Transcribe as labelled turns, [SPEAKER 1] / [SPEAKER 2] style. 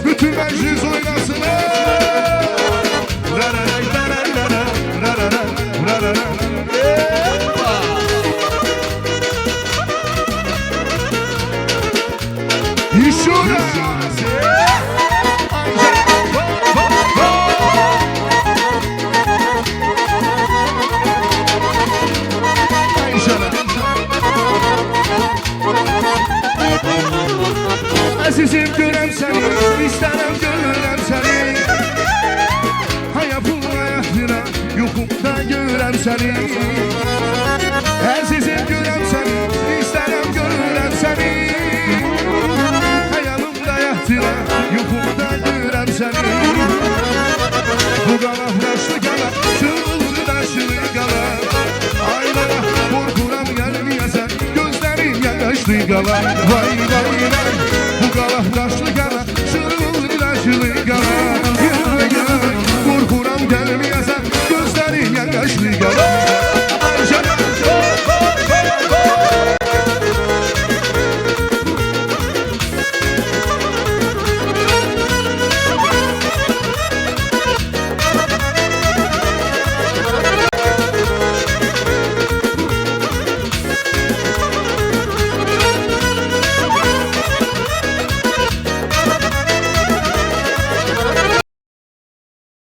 [SPEAKER 1] Bütün meclis oynasın. Azizim görəm səni, istərəm görəm səni. Hayapın hayatına, yoxumda görəm səni. Azizim görəm səni, istərəm görəm səni. Hayalımda hayatına, yoxumda görəm səni. Bu qala yaşlı qala, çığılır daşlı qala. Aylara qorxuram gəlməyəsən, gözlərim yaşlı qala. Vay vay vay. Bu qala daşlı qala, çığılır daşlı qala.